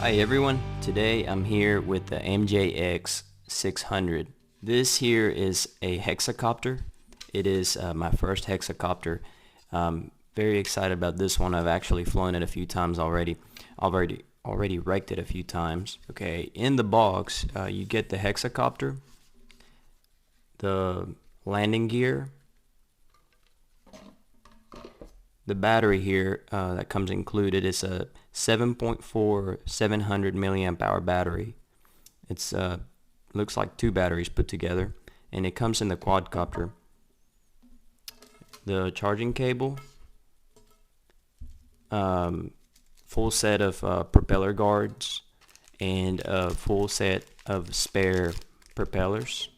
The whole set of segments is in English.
Hi everyone, today I'm here with the MJX 600. This here is a hexacopter. It is my first hexacopter. Very excited about this one. I've actually flown it a few times already. Already wrecked it a few times. Okay, in the box you get the hexacopter, the landing gear, the battery here that comes included is a 7.4 700 milliamp hour battery. It's looks like two batteries put together, and it comes in the quadcopter. The charging cable, full set of propeller guards, and a full set of spare propellers.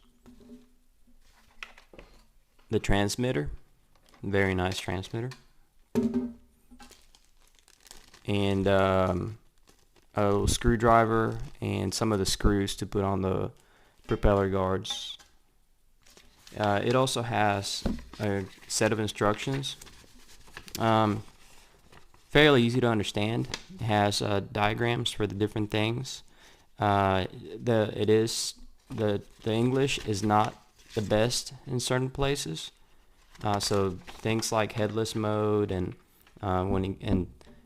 The transmitter, very nice transmitter. And a screwdriver and some of the screws to put on the propeller guards. It also has a set of instructions, fairly easy to understand. It has diagrams for the different things. The English is not the best in certain places, so things like headless mode and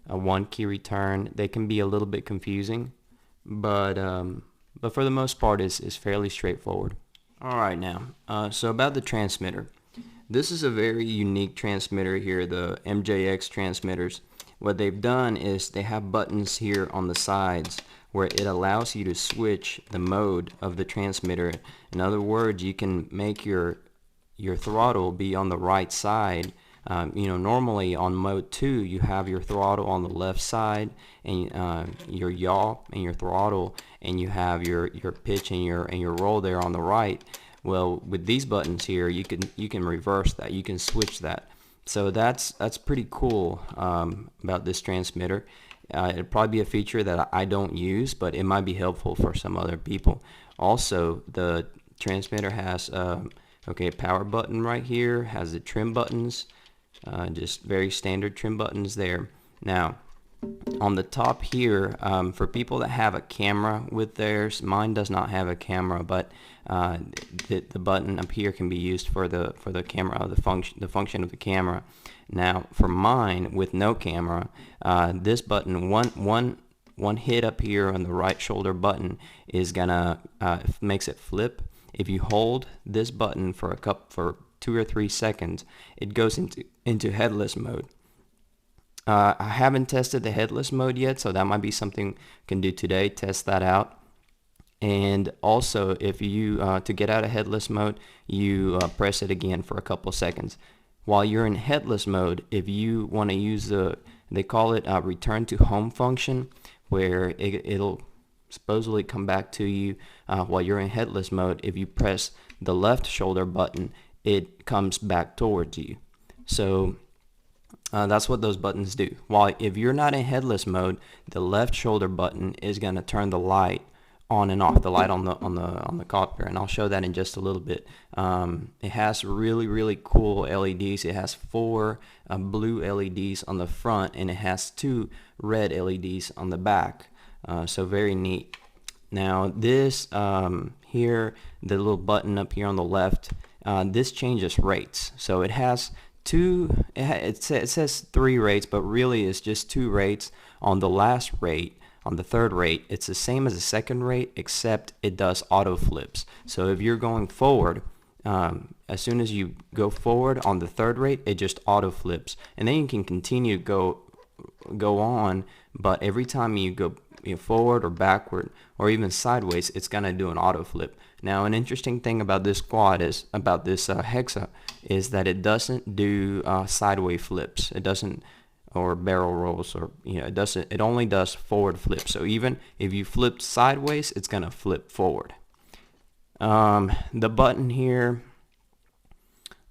a one key return, they can be a little bit confusing, but for the most part is fairly straightforward. Alright, now so about the transmitter. This is a very unique transmitter here, the MJX transmitters. What they've done is they have buttons here on the sides where it allows you to switch the mode of the transmitter. In other words, you can make your throttle be on the right side. Normally on mode 2 you have your throttle on the left side, and your yaw and your throttle, and you have your pitch and your roll there on the right. Well, with these buttons here, you can reverse that. You can switch that. So that's pretty cool about this transmitter. It'd probably be a feature that I don't use, but it might be helpful for some other people. Also, the transmitter has a power button right here, has the trim buttons. Just very standard trim buttons there. Now, on the top here, for people that have a camera with theirs, mine does not have a camera, but the button up here can be used for the camera, the function of the camera. Now, for mine with no camera, this button, one hit up here on the right shoulder button is gonna makes it flip. If you hold this button for 2 or 3 seconds, it goes into headless mode. I haven't tested the headless mode yet, so that might be something we can do today, test that out. And also, if you to get out of headless mode, you press it again for a couple seconds. While you're in headless mode, if you want to use they call it return to home function, where it'll supposedly come back to you while you're in headless mode. If you press the left shoulder button, it comes back towards you. So that's what those buttons do. While if you're not in headless mode, the left shoulder button is going to turn the light on and off, the light on the copter, and I'll show that in just a little bit. It has really cool LEDs. It has 4 blue LEDs on the front, and it has 2 red LEDs on the back. So very neat. Now this here, the little button up here on the left, this changes rates. So it has it says 3 rates, but really it's just 2 rates. On the last rate, on the third rate, it's the same as the second rate, except it does auto flips. So if you're going forward, as soon as you go forward on the third rate, it just auto flips, and then you can continue to go on, but every time you go forward or backward or even sideways, it's gonna do an auto flip. Now, an interesting thing about this Hexa is that it doesn't do sideways flips. It doesn't, or barrel rolls, or it doesn't. It only does forward flips. So even if you flip sideways, it's gonna flip forward. The button here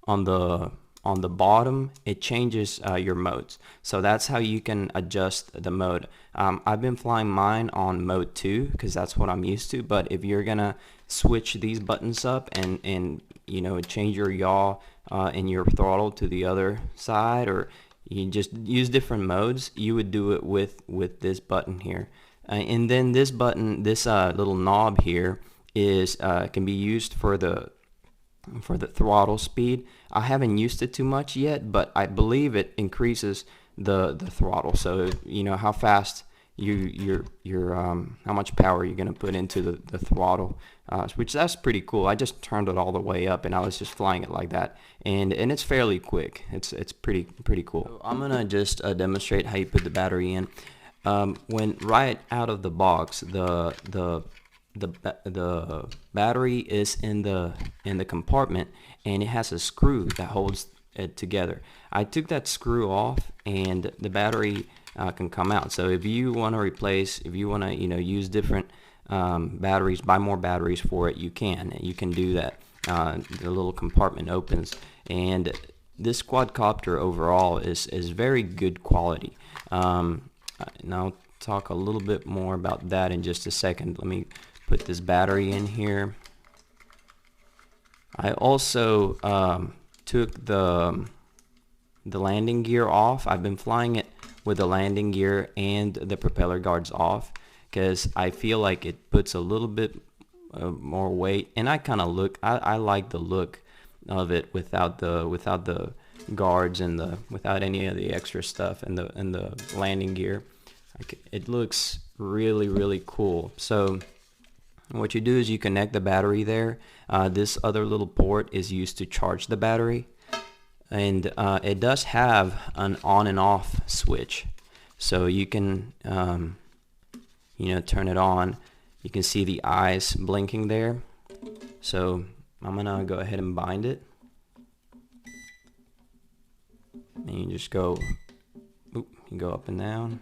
on the bottom, it changes your modes. So that's how you can adjust the mode. I've been flying mine on mode 2 because that's what I'm used to, but if you're gonna switch these buttons up and change your yaw and your throttle to the other side, or you just use different modes, you would do it with this button here. And then this button, this little knob here, is can be used for the throttle speed. I haven't used it too much yet, but I believe it increases the throttle. So you know how fast how much power you're gonna put into the throttle, which that's pretty cool. I just turned it all the way up and I was just flying it like that, and it's fairly quick. It's pretty cool. So I'm gonna just demonstrate how you put the battery in. When right out of the box, the battery is in the compartment, and it has a screw that holds it together. I took that screw off, and the battery can come out. So if you want to replace, if you want to use different batteries, buy more batteries for it, you can do that. The little compartment opens, and this quadcopter overall is very good quality. And I'll talk a little bit more about that in just a second. Let me put this battery in here. I also took the landing gear off. I've been flying it with the landing gear and the propeller guards off because I feel like it puts a little bit more weight, and I like the look of it without the guards and without any of the extra stuff and the landing gear. It looks really cool. So what you do is you connect the battery there. This other little port is used to charge the battery, and it does have an on and off switch, so you can turn it on. You can see the eyes blinking there. So I'm gonna go ahead and bind it, and you just go you go up and down.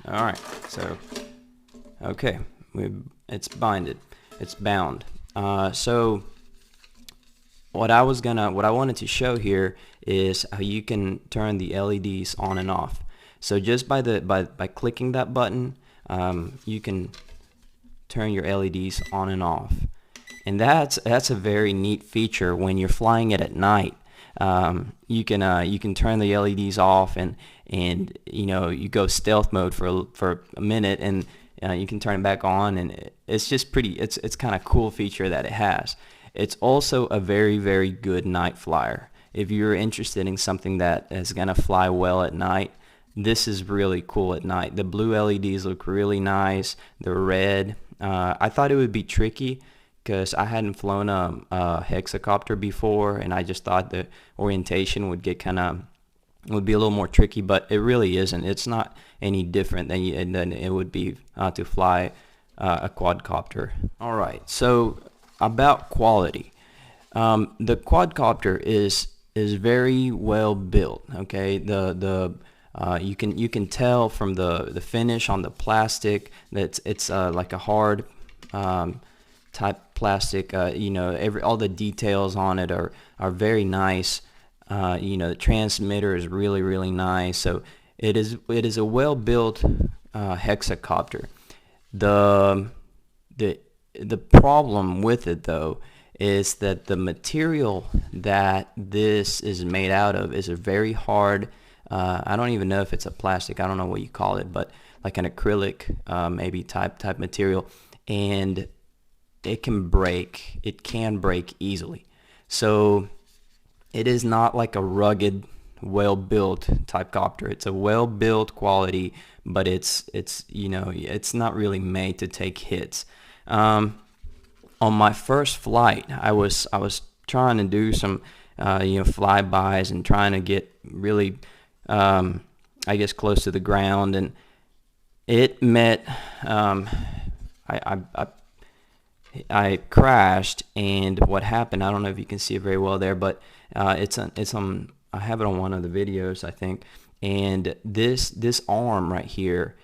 Alright, so okay, it's binded, it's bound. So what I wanted to show here is how you can turn the LEDs on and off. So just by clicking that button, you can turn your LEDs on and off, and that's a very neat feature when you're flying it at night. You can turn the LEDs off, and you go stealth mode for a minute, and you can turn it back on, and it's just it's kind of cool feature that it has. It's also a very good night flyer. If you're interested in something that is gonna fly well at night, this is really cool at night. The blue LEDs look really nice. The red, I thought it would be tricky because I hadn't flown a hexacopter before, and I just thought the orientation would be a little more tricky, but it really isn't. It's not any different than it would be to fly a quadcopter. All right, so about quality, the quadcopter is very well built. Okay, you can tell from the finish on the plastic that it's like a hard type plastic. All the details on it are very nice. The transmitter is really nice. So it is a well built hexacopter. The problem with it though is that the material that this is made out of is a very hard, I don't even know if it's a plastic, I don't know what you call it, but like an acrylic maybe type material, and it can break easily. So it is not like a rugged, well-built type copter. It's a well-built quality, but it's not really made to take hits. On my first flight, I was trying to do some flybys and trying to get really I guess close to the ground, and it met I crashed, and what happened, I don't know if you can see it very well there, but it's on, I have it on one of the videos, I think, and this arm right here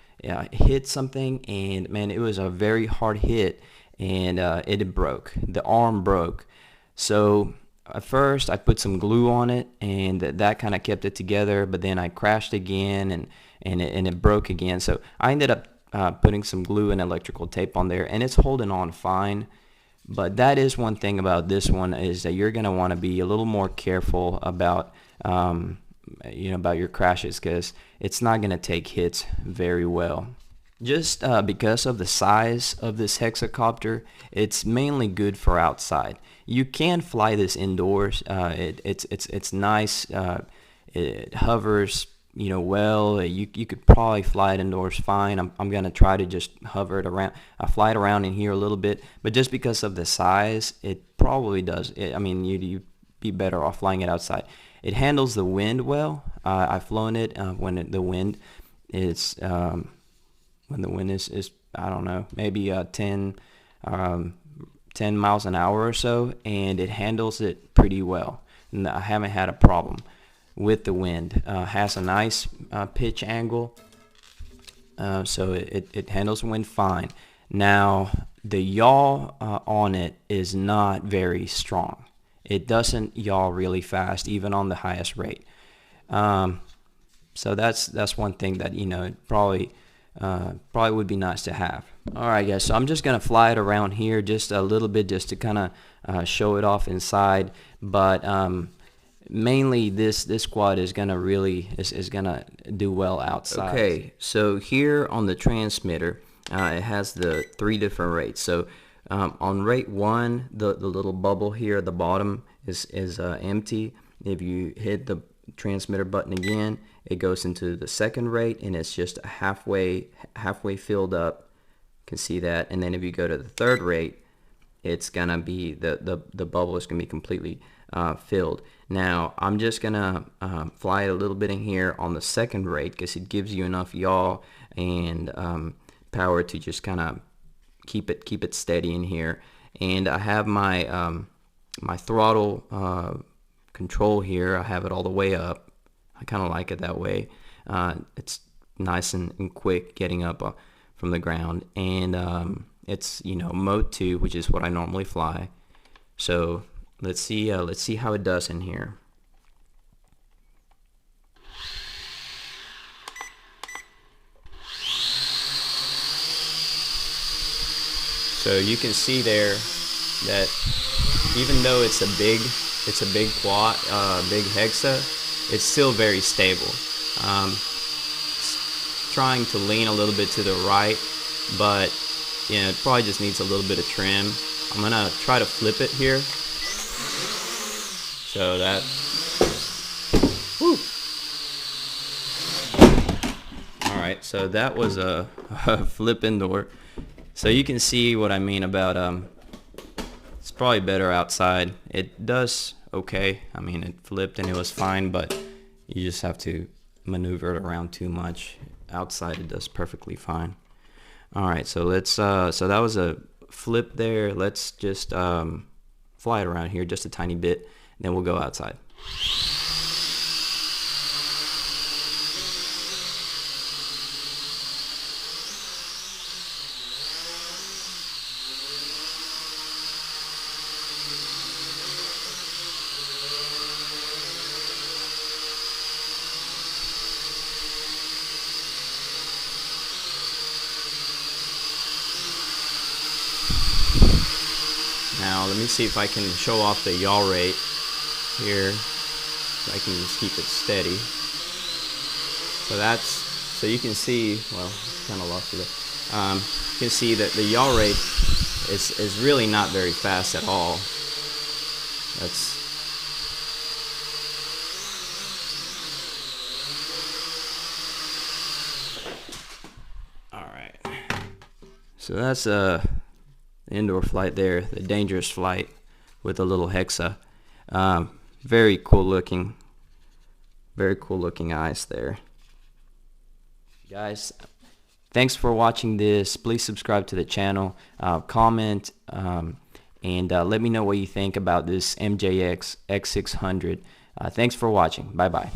hit something, and man, it was a very hard hit, and it broke. The arm broke. So at first I put some glue on it, and that kind of kept it together, but then I crashed again, and it broke again. So I ended up putting some glue and electrical tape on there, and it's holding on fine. But that is one thing about this one, is that you're going to want to be a little more careful about about your crashes, because it's not going to take hits very well. Just because of the size of this hexacopter, it's mainly good for outside. You can fly this indoors. It's nice. It hovers, well. You could probably fly it indoors fine. I'm gonna try to just hover it around. I fly it around in here a little bit, but just because of the size, it probably does. You'd be better off flying it outside. It handles the wind well. I've flown it when the wind is I don't know, maybe 10 miles an hour or so, and it handles it pretty well. And I haven't had a problem with the wind. Has a nice pitch angle, so it handles the wind fine. Now the yaw on it is not very strong. It doesn't yaw really fast, even on the highest rate. So that's one thing that it probably would be nice to have. Alright guys, so I'm just gonna fly it around here just a little bit, just to kind of show it off inside, but mainly this quad is gonna do well outside. Okay, so here on the transmitter, it has the 3 different rates. So on rate 1, the little bubble here at the bottom is empty. If you hit the transmitter button again, it goes into the 2nd rate, and it's just halfway filled up. You can see that. And then if you go to the 3rd rate, it's gonna be the bubble is gonna be completely filled. Now I'm just gonna fly it a little bit in here on the 2nd rate, because it gives you enough yaw and power to just kind of keep it steady in here. And I have my my throttle control here. I have it all the way up. I kind of like it that way. It's nice and quick getting up from the ground, and it's mode 2, which is what I normally fly. So let's see how it does in here. So you can see there that even though it's a big quad, big hexa, it's still very stable. Trying to lean a little bit to the right, but it probably just needs a little bit of trim. I'm gonna try to flip it here. So that, whew. All right, so that was a flip indoor. So you can see what I mean about it's probably better outside. It does okay. I mean, it flipped and it was fine, but you just have to maneuver it around too much. Outside it does perfectly fine. Alright, so let's so that was a flip there. Let's just fly it around here just a tiny bit, and then we'll go outside. Now let me see if I can show off the yaw rate here. I can just keep it steady. So you can see, well, kind of lost it there. You can see that the yaw rate is really not very fast at all. That's all right. So that's indoor flight there, the dangerous flight with a little hexa. Very cool looking eyes there. Guys, thanks for watching this. Please subscribe to the channel, comment, and let me know what you think about this MJX X600. Thanks for watching. Bye bye.